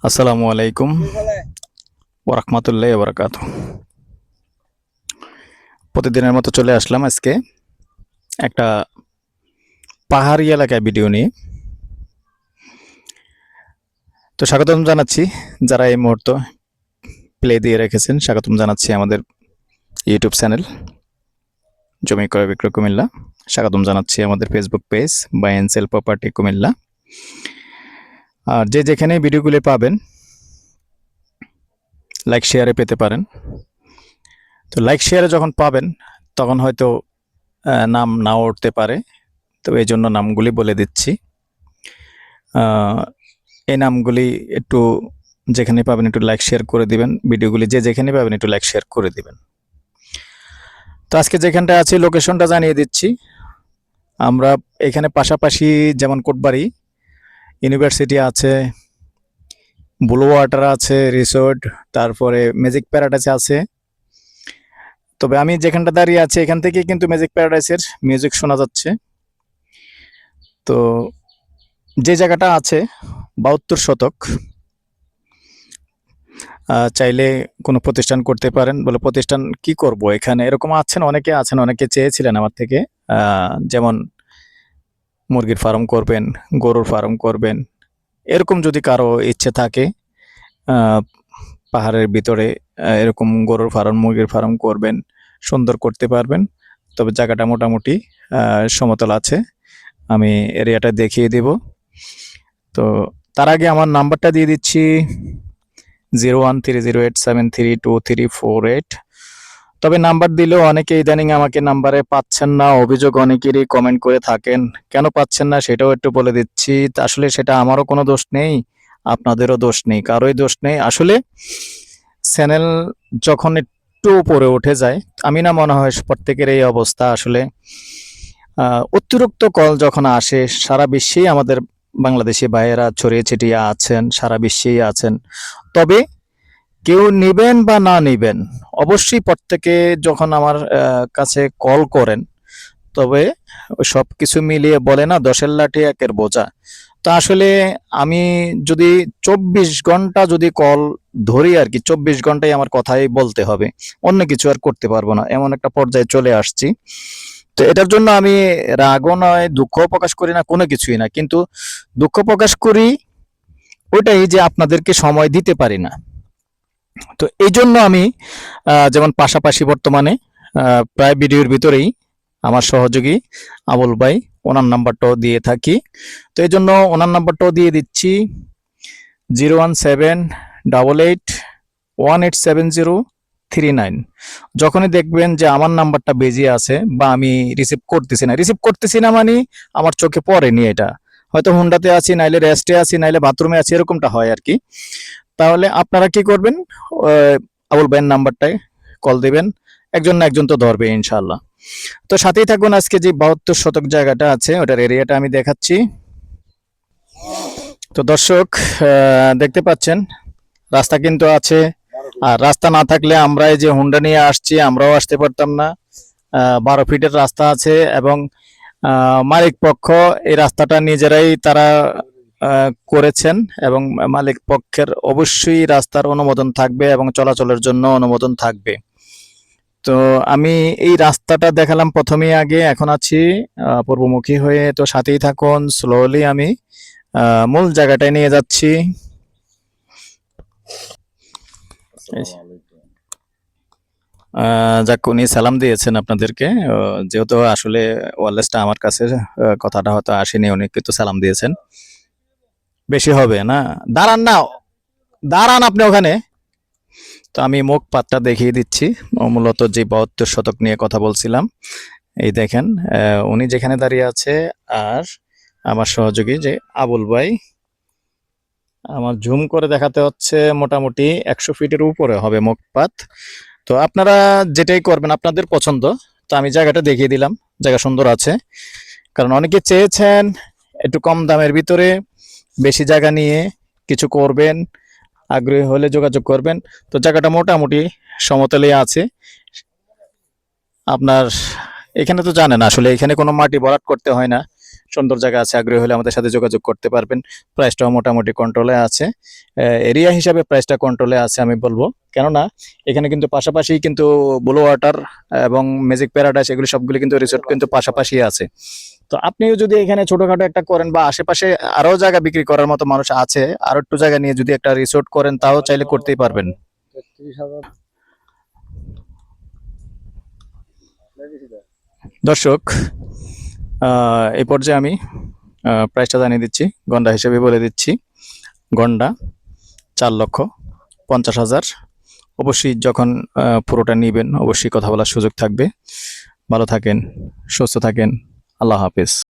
আসসালামু আলাইকুম ওরহমতুল্লাহ বরকাত। প্রতিদিনের মতো চলে আসলাম আজকে একটা পাহাড়ি এলাকায় ভিডিও নিয়ে। তো স্বাগতম জানাচ্ছি যারা এই মুহূর্তে প্লে দিয়ে রেখেছেন, স্বাগতম জানাচ্ছি আমাদের ইউটিউব চ্যানেল জমি ক্রয় বিক্রয় কুমিল্লা। স্বাগতম জানাচ্ছি আমাদের Facebook page buy and sell property Comilla. আর যে যেখানে ভিডিওগুলি পাবেন লাইক শেয়ারে পেতে পারেন। তো লাইক শেয়ারে যখন পাবেন তখন হয়তো নাম নাও উঠতে পারে, তো এই জন্য নামগুলি বলে দিচ্ছি। এই নামগুলি একটু যেখানে পাবেন একটু লাইক শেয়ার করে দিবেন, ভিডিওগুলি যে যেখানে পাবেন একটু লাইক শেয়ার করে দিবেন। তো আজকে যেখানটা আছি লোকেশনটা জানিয়ে দিচ্ছি। আমরা এখানে পাশাপাশি যেমন কোটবাড়ি ইউনিভার্সিটি আছে, ব্লু ওয়াটার আছে রিসোর্ট, তারপরে ম্যাজিক প্যারাডাইস আছে। তবে আমি যেখানটা দাঁড়িয়ে আছি এখান থেকে কিন্তু ম্যাজিক প্যারাডাইসের মিউজিক শোনা যাচ্ছে। তো যে জায়গাটা আছে ৭২ শতক, চাইলে কোনো প্রতিষ্ঠান করতে পারেন। বলে প্রতিষ্ঠান কি করব এখানে, এরকম আছেন অনেকে চেয়েছিলেন আমার থেকে, যেমন মুরগির ফার্ম করবেন, গরুর ফার্ম করবেন, এরকম যদি কারো ইচ্ছে থাকে পাহাড়ের ভিতরে এরকম গরুর ফার্ম মুরগির ফার্ম করবেন, সুন্দর করতে পারবেন। তবে জায়গাটা মোটামুটি সমতল আছে, আমি এরিয়াটা দেখিয়ে দেব। তো তার আগে আমার নাম্বারটা দিয়ে দিচ্ছি 013087323448। তবে নাম্বার দিলেও অনেকে ইদানিং আমাকে নাম্বারে পাচ্ছেন না, অভিযোগ অনেকেরই কমেন্ট করে থাকেন। কেন পাচ্ছেন না সেটাও একটু বলে দিচ্ছি। আসলে সেটা আমারও কোনো দোষ নেই, আপনাদেরও দোষ নেই, কারোই দোষ নেই। আসলে চ্যানেল যখন একটু উপরে উঠে যায়, আমি না মনে হয় প্রত্যেকের এই অবস্থা। আসলে অতিরিক্ত কল যখন আসে, সারা বিশ্বেই আমাদের বাংলাদেশি ভাইয়েরা ছড়িয়ে ছিটিয়ে আছেন, সারা বিশ্বেই আছেন। তবে কেউ নিবেন বা না নিবেন, অবশ্যই প্রত্যেকে যখন আমার কাছে কল করেন, তবে সব কিছু মিলিয়ে বলে না ১০-এর লাঠি ১-এর বোঝা। তো আসলে আমি যদি ২৪ ঘন্টা যদি কল ধরি আর কি, ২৪ ঘন্টায় আমার কথাই বলতে হবে, অন্য কিছু আর করতে পারবো না, এমন একটা পর্যায়ে চলে আসছি। তো এটার জন্য আমি রাগও নয়, দুঃখও প্রকাশ করি না, কোনো কিছুই না। কিন্তু দুঃখ প্রকাশ করি ওইটাই যে আপনাদেরকে সময় দিতে পারি না। তো এই জন্য আমি যেমন পাশাপাশি বর্তমানে প্রায় ভিডিওর ভিতরেই আমার সহযোগী আবুল ভাই ওনার নাম্বারটাও দিয়ে থাকি। তো এই জন্য ওনার নাম্বারটাও দিয়ে দিচ্ছি 01788187039। যখনই দেখবেন যে আমার নাম্বারটা বেজে আছে বা আমি রিসিভ করতেছি না মানে আমার চোখে পড়েনি, এটা হয়তো হুন্ডাতে আছি, নাইলে রেস্টে আছি, নাইলে বাথরুমে আছি, এরকমটা হয় আর কি। তাহলে আপনারা কি করবেন, আবুল ভাইয়ের নাম্বারটায় কল দিবেন, একজন না একজন তো ধরবে ইনশাল্লাহ। তো সাথেই থাকুন। আজকে যে ৭২ শতক জায়গাটা আছে ওটার এরিয়াটা আমি দেখাচ্ছি। তো দর্শক দেখতে পাচ্ছেন রাস্তা কিন্তু আছে, আর রাস্তা না থাকলে আমরা এই যে হুন্ডা নিয়ে আসছি আমরাও আসতে পারতাম না। ১২ ফিটের রাস্তা আছে এবং মালিক পক্ষ এই রাস্তাটা নিজেরাই তারা করেছেন এবং মালিক পক্ষের অবশ্যই রাস্তার অনুমোদন থাকবে এবং চলাচলের জন্য অনুমোদন থাকবে। তো আমি এই রাস্তাটা দেখালাম প্রথমেই আগে, এখন আছি পূর্বমুখী হয়ে। তো সাথেই থাকুন, স্লোলি আমি মূল জায়গাটায় নিয়ে যাচ্ছি। যাক, উনি সালাম দিয়েছেন আপনাদেরকে, যেহেতু আসলে ওয়ারলেসটা আমার কাছে কথাটা হয়তো আসেনি, উনি কিন্তু সালাম দিয়েছেন। বেশি হবে না, দাঁড়ান না, দাঁড়ান আপনি ওখানে। তো আমি মুখ পাতটা দেখিয়ে দিচ্ছি, মূলত যে ৭২ শতক নিয়ে কথা বলছিলাম। এই দেখেন উনি যেখানে দাঁড়িয়ে আছে আর আমার সহযোগী যে আবুল ভাই, আমার জুম করে দেখাতে হচ্ছে মোটামুটি ১০০ ফিটের উপরে হবে মুখপাত। তো আপনারা যেটাই করবেন আপনাদের পছন্দ। তো আমি জায়গাটা দেখিয়ে দিলাম, জায়গা সুন্দর আছে, কারণ অনেকে চেয়েছেন একটু কম দামের ভিতরে বেশি জায়গা নিয়ে কিছু করবেন, আগ্রহী হলে যোগাযোগ করবেন। তো জায়গাটা মোটামুটি সমতলে আছে। আপনার এখানে তো জানেন আসলে এখানে কোনো মাটি ভরাট করতে হয় না, সুন্দর জায়গা আছে, আগ্রহী হলে আমাদের সাথে যোগাযোগ করতে পারবেন। প্রাইসটাও মোটামুটি কন্ট্রোলে আছে, এরিয়া হিসাবে প্রাইসটা কন্ট্রোলে আছে আমি বলবো। কেননা এখানে কিন্তু পাশাপাশি কিন্তু ব্লু ওয়াটার এবং ম্যাজিক প্যারাডাইস এগুলি সবগুলি কিন্তু রিসোর্ট কিন্তু পাশাপাশি আছে। তো আপনিও যদি এখানে ছোটখাটো একটা করেন বা আশেপাশে আরো জায়গা বিক্রি করার মতো মানুষ আছে, আরো একটু জায়গা নিয়ে যদি একটা রিসোর্ট করেন তাও চাইলে করতেই পারবেন। 33,000 দর্শক, এই পর্যায়ে আমি প্রাইসটা জানিয়ে দিচ্ছি, গন্ডা হিসেবে বলে দিচ্ছি। গন্ডা 4,50,000। অবশ্যই যখন পুরোটা নিবেন অবশ্যই কথা বলার সুযোগ থাকবে। ভালো থাকেন, সুস্থ থাকেন, আল্লাহ হাফেজ।